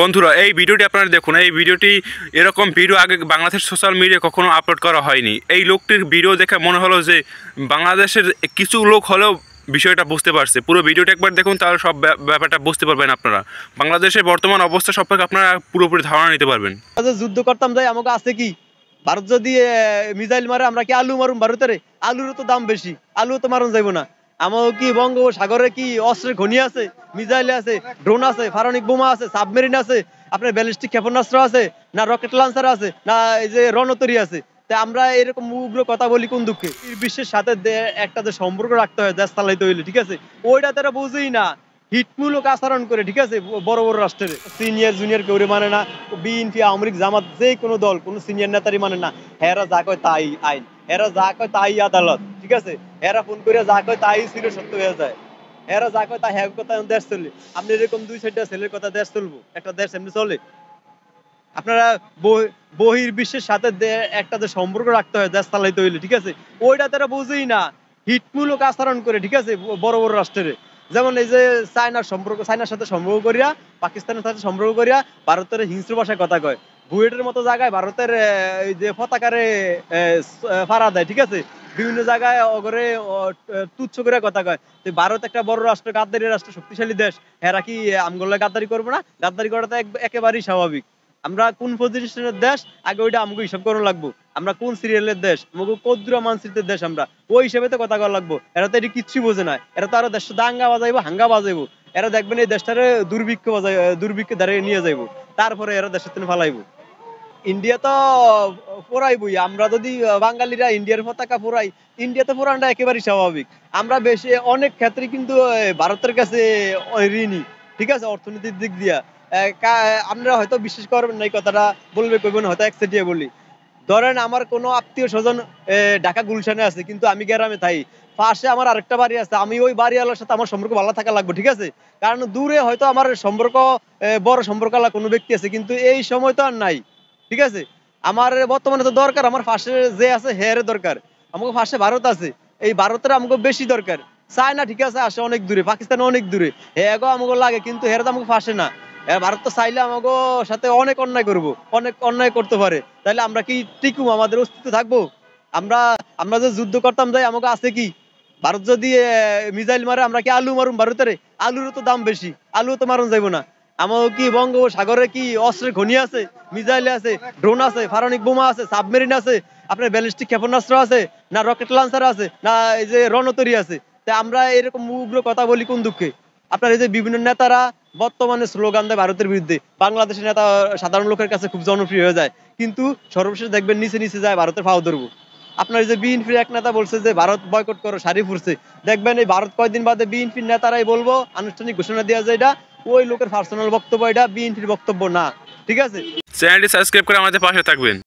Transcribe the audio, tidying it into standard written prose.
বন্ধুরা এই ভিডিওটি আপনারা দেখুন। এই ভিডিওটি এরকম ভিডিও আগে বাংলাদেশ সোশ্যাল মিডিয়ায় কখনো আপলোড করা হয়নি। এই লোকটির ভিডিও দেখে মনে হলো যে বাংলাদেশের কিছু লোক হলেও বিষয়টা বুঝতে পারছে। পুরো ভিডিওটা একবার দেখুন, তাহলে সব ব্যাপারটা বুঝতে পারবেন। আপনারা বাংলাদেশের বর্তমান অবস্থা সম্পর্কে আপনারা পুরোপুরি ধারণা নিতে পারবেন। যুদ্ধ করতাম যাই আমাকে আছে কি, ভারত যদি মিসাইল মারে আমরা কি আলু মারুম? ভারতের আলুরও তো দাম বেশি, আলু তো মারুন যাইব না। আমার কি বঙ্গোপসাগরে কি অস্ত্রের খনি আছে, মিসাইল আছে, ড্রোন আছে, ফারণিক বোমা আছে, সাবমেরিন আছে, আপনার ব্যালিস্টিক ক্ষেপণাস্ত্র আছে, না রকেট লঞ্চার আছে, না এই যে রণতরী আছে। তাই আমরা এরকম উগ্র কথা বলি কোন দুঃখে? বিশ্বের সাথে একটা যে সম্পর্ক রাখতে হয় দেশ চালাইতে হইলে, ঠিক আছে, ওইটা তারা বুঝেই না। হিটমূলক আচরণ করে, ঠিক আছে, বড় বড় রাষ্ট্রের সিনিয়র জুনিয়র কেউ মানে না। বিএনপি, আওয়ামী লীগ, জামাত, যে কোনো দল কোনো সিনিয়র নেতারই মানে না। হেরা যা কয় তাই আইন, হেরা যা কয় তাই আদালত, ঠিক আছে। হেরা ফোন করে যা কয় তাই ছিল সত্য হয়ে যায়। হেরা যা কয় তাই হ্যাঁ কথা দেশ চলে। আপনি এরকম দুই চারটা ছেলের কথা দেশ চলবো? একটা দেশ এমনি চলে? আপনারা বহির বিশ্বের সাথে একটা যে সম্পর্ক রাখতে হয় দেশ চালাইতে হইলে, ঠিক আছে, ওইটা তারা বুঝেই না। হিটমূলক আচরণ করে, ঠিক আছে, বড় বড় রাষ্ট্রের। যেমন এই যে চায়নার সাথে সম্পর্ক করিয়া, পাকিস্তানের সাথে সম্পর্ক করিয়া ভারতের হিংস্র ভাষায় কথা কয়। বুয়েটের মতো জায়গায় ভারতের এই যে পতাকারে ফাড়া দেয়, ঠিক আছে, বিভিন্ন জায়গায় অগরে তুচ্ছ করে কথা কয়। ভারত একটা বড় রাষ্ট্র, গাদ্দারি রাষ্ট্র, শক্তিশালী দেশ, এরা কি আমগুলো গাদ্দারি করবো না? গাদ্দারি করাটা একেবারেই স্বাভাবিক। আমরা কোন পজিশনের দেশ আগে ওইটা আমাকে হিসাব করা লাগবো। আমরা কোন সিরিয়ালের দেশ, আমাকে কদ্দুরা মানচিত্রের দেশ, আমরা ওই হিসেবে তো কথা করা লাগবো। এরা তো এটি কিচ্ছু বোঝে না। এরা তো আরো দেশটা দাঙ্গা বাজাইবো, হাঙ্গা বাজাইবো। এরা দেখবেন এই দেশটারে দুর্ভিক্ষে দাঁড়িয়ে নিয়ে যাইবো, তারপরে এরা দেশের থেকে ফালাইবো। ইন্ডিয়া তো পোড়াইবই। আমরা যদি বাঙালিরা ইন্ডিয়ার পতাকা পোড়াই, ইন্ডিয়াতে পোড়ানোটা একেবারেই স্বাভাবিক। আমরা বেশি অনেক ক্ষেত্রে কিন্তু ভারতের কাছে ঋণী, ঠিক আছে, অর্থনীতির দিক দিয়া। আপনারা হয়তো বিশ্বাস করবেন না এই কথাটা, বলবে কইবেন হয়তো একচেটিয়া বলি। ধরেন আমার কোনো আত্মীয় স্বজন ঢাকা গুলশানে আছে, কিন্তু আমি গ্রামে থাই। পাশে আমার আরেকটা বাড়ি আছে, আমি ওই বাড়িওয়ালার সাথে আমার সম্পর্ক ভালো থাকা লাগবে, ঠিক আছে। কারণ দূরে হয়তো আমার সম্পর্ক বড় সম্পর্ক কোনো ব্যক্তি আছে, কিন্তু এই সময় তো আর নাই, ঠিক আছে। আমার বর্তমানে তো দরকার, আমার পাশে যে আছে হের দরকার। আমাকে পাশে ভারত আছে, এই ভারতের আমাকে বেশি দরকার। চায়না ঠিক আছে আসে অনেক দূরে, পাকিস্তান অনেক দূরে, হেগো আমাকে লাগে, কিন্তু হেরা তো আমাকে পাশে না। ভারত তো চাইলে আমাকে সাথে অনেক অন্যায় করবো, অনেক অন্যায় করতে পারে। তাহলে আমরা কি টিকুম? আমাদের অস্তিত্ব থাকবো? আমরা আমরা যে যুদ্ধ করতাম যাই আমাকে আছে কি, ভারত যদি মিসাইল মারে আমরা কি আলু মারুম? ভারতের আলুরও তো দাম বেশি, আলু তো মারুন যাইব না। আমার কি বঙ্গোপসাগরে কি অস্ত্রের খনি আছে, মিসাইল আছে, ড্রোন আছে, ফারণিক বোমা আছে, সাবমেরিন আছে, আপনার ব্যালিস্টিক ক্ষেপণাস্ত্র আছে, না রকেট লঞ্চার আছে, না এই যে রণতরী আছে। তা আমরা এরকম উগ্র কথা বলি কোন দুঃখে? আপনার এই যে বিভিন্ন নেতারা বর্তমানে স্লোগান দেয় ভারতের বিরুদ্ধে, বাংলাদেশের নেতা সাধারণ লোকের কাছে খুব জনপ্রিয় হয়ে যায়, কিন্তু সর্বশেষ দেখবেন নিচে নিচে যায় ভারতের ফাও ধরবো। আপনার যে বিএনপির এক নেতা বলছে যে ভারত বয়কট করো, শাড়ি ফুরছে, দেখবেন এই ভারত কয়েকদিন বাদে বিএনপির নেতারাই বলবো, আনুষ্ঠানিক ঘোষণা দেওয়া যায় এটা ওই লোকের পার্সোনাল বক্তব্য, এটা বিএনপির বক্তব্য না, ঠিক আছে। চ্যানেলটি সাবস্ক্রাইব করে আমাদের পাশে থাকবেন।